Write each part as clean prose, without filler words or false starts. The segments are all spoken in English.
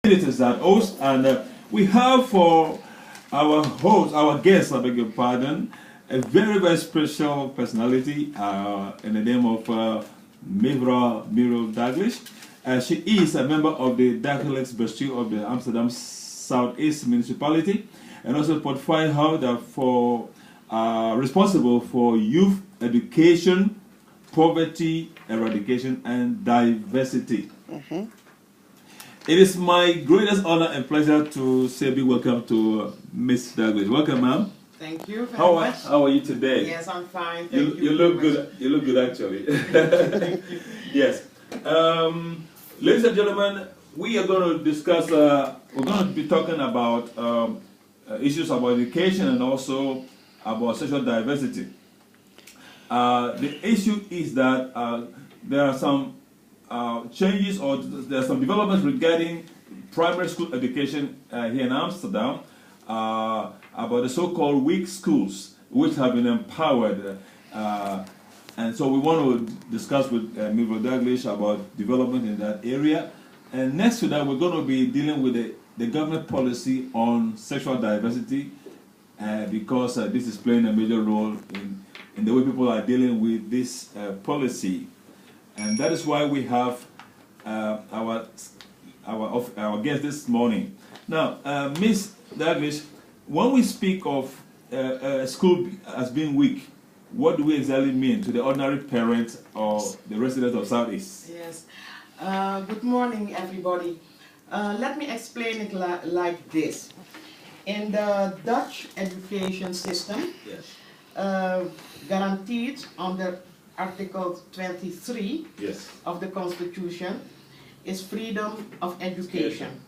It is that host, and we have for our host, our guest, I beg your pardon, a very, very special personality in the name of Muriel Dalgliesh. She is a member of the Dalgliesh Bastille of the Amsterdam Southeast Municipality, and also part1 holder for responsible for youth education, poverty eradication, and diversity. It is my greatest honor and pleasure to say big welcome to Miss Dalgliesh. Welcome, ma'am. Thank you very much. How are you today? Yes, I'm fine. You look good. You look good, actually. Thank you. Yes. Ladies and gentlemen, we are going to discuss. We're going to be talking about issues about education and also about sexual diversity. The issue is that there are some changes, or there are some developments regarding primary school education here in Amsterdam about the so-called weak schools, which have been empowered. And so we want to discuss with Muriel Dalgliesh about development in that area. And next to that, we're going to be dealing with the government policy on sexual diversity, because this is playing a major role in the way people are dealing with this policy. And that is why we have our guest this morning. Now, Miss Dalgliesh, when we speak of school as being weak, what do we exactly mean to the ordinary parent or the resident of Southeast? Yes. Good morning, everybody. Let me explain it like this. In the Dutch education system, Yes. Guaranteed under Article 23 Yes. of the Constitution is freedom of education.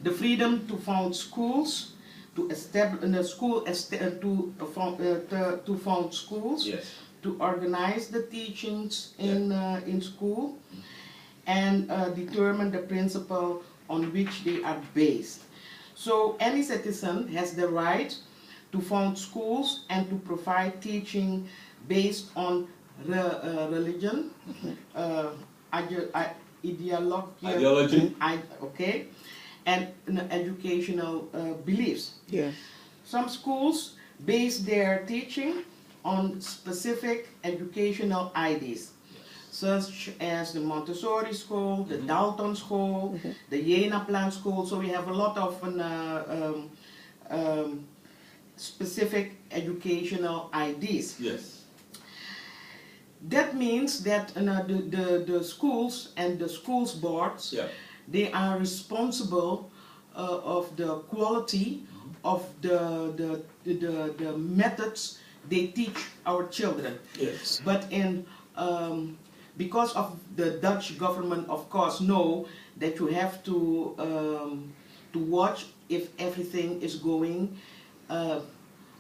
The freedom to found schools, to establish to found schools, Yes. to organize the teachings in school, and determine the principle on which they are based. So any citizen has the right to found schools and to provide teaching based on religion, Ideology. Okay, and educational beliefs. Yes. Some schools base their teaching on specific educational ideas, such as the Montessori school, the Dalton school, the Jena Plan school. So we have a lot of specific educational ideas. Yes. That means that the schools and the schools boards, they are responsible of the quality of the methods they teach our children. Yes. But because of the Dutch government, of course, know that you have to watch if everything is going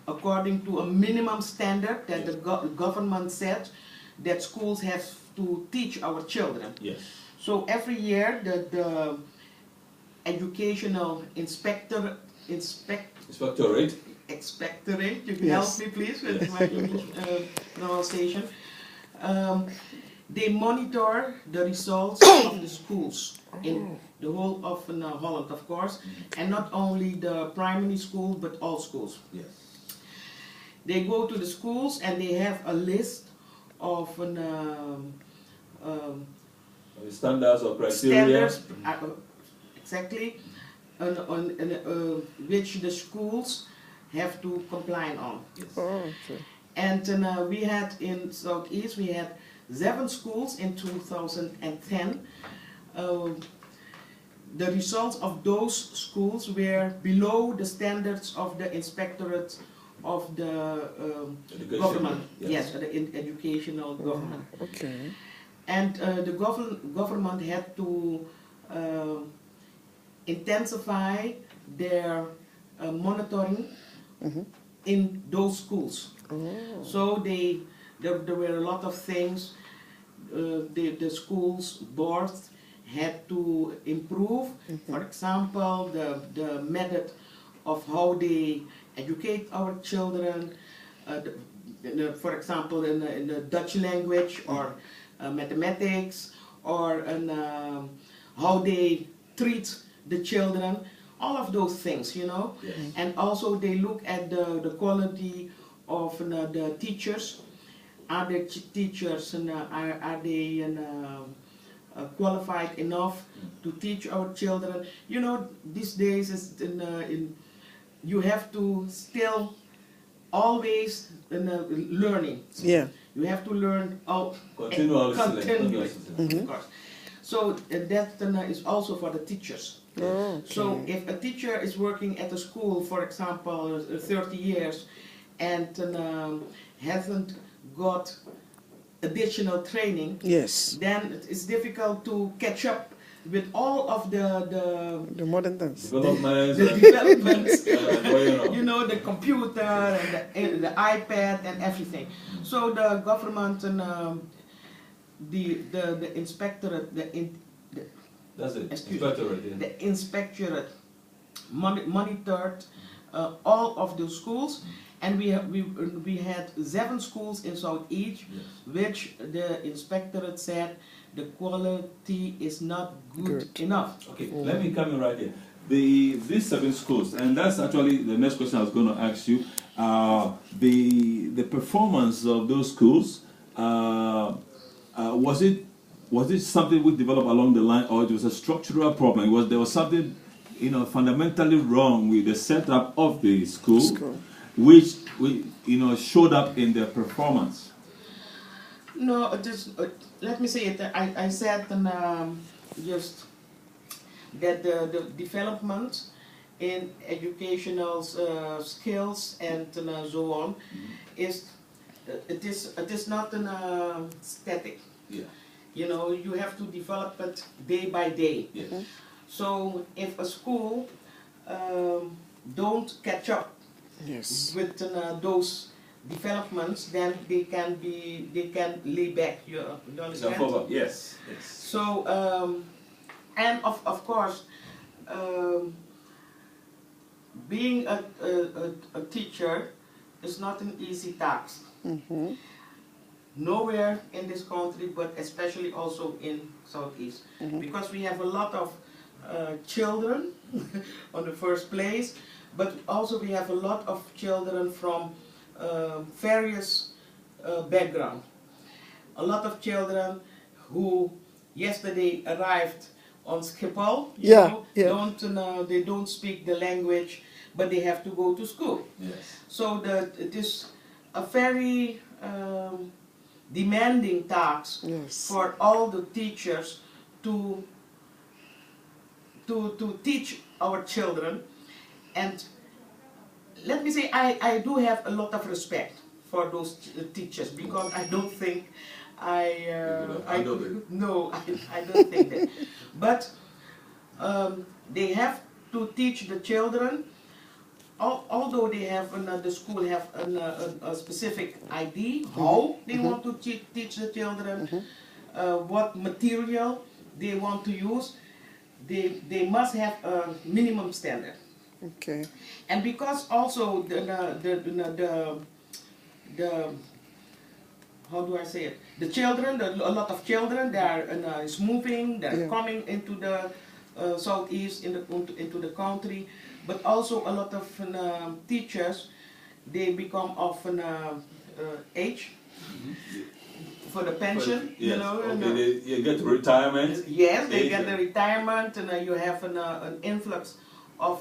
according to a minimum standard that the government said that schools have to teach our children. Yes. So every year the educational inspectorate, you can help me please with my English pronunciation, they monitor the results of the schools in the whole of Holland, of course, and not only the primary school but all schools. Yes. They go to the schools and they have a list of Standards or criteria. standards, exactly, on which the schools have to comply on. Yes. Oh, okay. And we had in Southeast, we had 7 schools in 2010. The results of those schools were below the standards of the inspectorate of the government. Yes, the educational government. Okay. And the government had to intensify their monitoring in those schools. Oh. So there were a lot of things the schools boards had to improve. For example, the method of how they educate our children, for example in the Dutch language or mathematics, or how they treat the children, all of those things, you know. Yes. And also they look at the quality of the teachers. Are the teachers and are they qualified enough to teach our children? You know, these days is you have to still always learning. Yeah. You have to learn Continuously. of course. So that is also for the teachers. Oh, okay. So if a teacher is working at a school, for example, 30 years, and hasn't got additional training, Yes. then it's difficult to catch up with all of The modern dance. Developments. the developments, Well, you know, the computer and the iPad and everything. So the government and the inspectorate, That's it. Excuse me. Inspectorate, yeah. the inspectorate monitored all of the schools, and we had 7 schools in Southeast, Yes. which the inspectorate said the quality is not good enough. Okay, let me come in right here. These 7 schools, and that's actually the next question I was going to ask you. The performance of those schools, was it something we developed along the line, or it was a structural problem? There was something, you know, fundamentally wrong with the setup of the school, which showed up in their performance? No, just let me say it. I said just that the development in educational skills and so on is it is not static. Yeah. You know, you have to develop it day by day. Yes. So if a school don't catch up Yes. with those developments, then they can lay back. You understand? Yes. Yes. So and of course, being a teacher is not an easy task. Mm-hmm. Nowhere in this country, but especially also in Southeast, because we have a lot of children on the first place, but also we have a lot of children from various backgrounds. A lot of children who yesterday arrived on Schiphol, they don't speak the language, but they have to go to school. Yes. So it is a very demanding task for all the teachers to teach our children. And let me say, I do have a lot of respect for those teachers, because I don't think I don't think that. But they have to teach the children. Although they have the school have a specific idea how they want to teach the children, what material they want to use, they must have a minimum standard. Okay. And because also the how do I say it? The children, a lot of children, they are is moving, they're coming into the Southeast into the country. But also a lot of teachers, they become of age for the pension. Yes. You know, okay. They get retirement. Yes, they get the retirement, and you have an influx of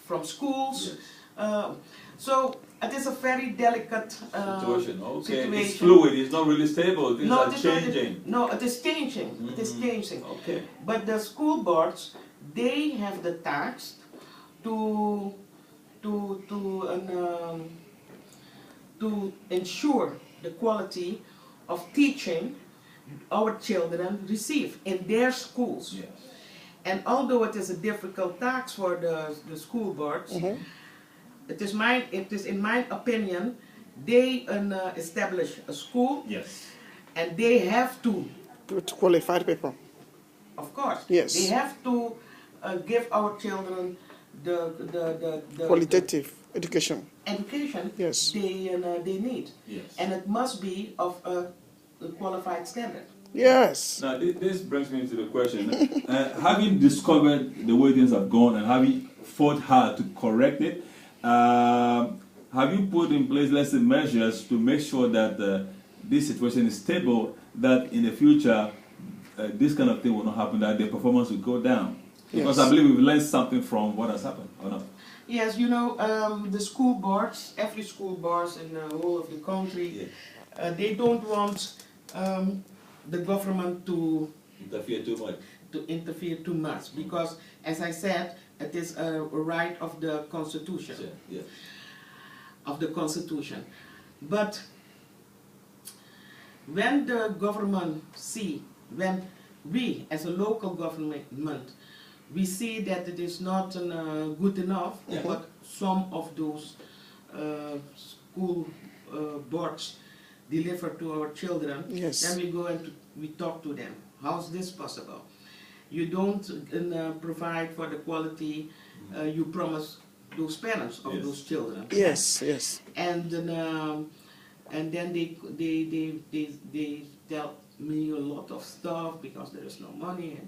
from schools. Yes. So it is a very delicate Situation. Okay. situation. It's fluid. It's not really stable. Things are changing. No, it is changing. It is changing. Okay. But the school boards, they have the task to ensure the quality of teaching our children receive in their schools. Yes. And although it is a difficult task for the school boards, it is in my opinion, they establish a school. Yes. And they have to qualified people. Of course. Yes. They have to give our children the qualitative education. Education Yes. they need. Yes. And it must be of a qualified standard. Yes. Now, this brings me to the question. Having discovered the way things have gone and having fought hard to correct it, have you put in place, let's say, measures to make sure that this situation is stable, that in the future this kind of thing will not happen, that the performance will go down? Because Yes. I believe we've learned something from what has happened, or not? Yes, you know, the school boards, every school boards in the whole of the country, they don't want the government to Interfere too much. interfere too much, because, as I said, it is a right of the Constitution. Yeah. Of the Constitution. But when the government when we as a local government, we see that it is not good enough, but some of those school boards deliver to our children, Yes. then we go and we talk to them. How's this possible? You don't provide for the quality you promise those parents of those children. Yes. Yes. And then they tell me a lot of stuff because there is no money and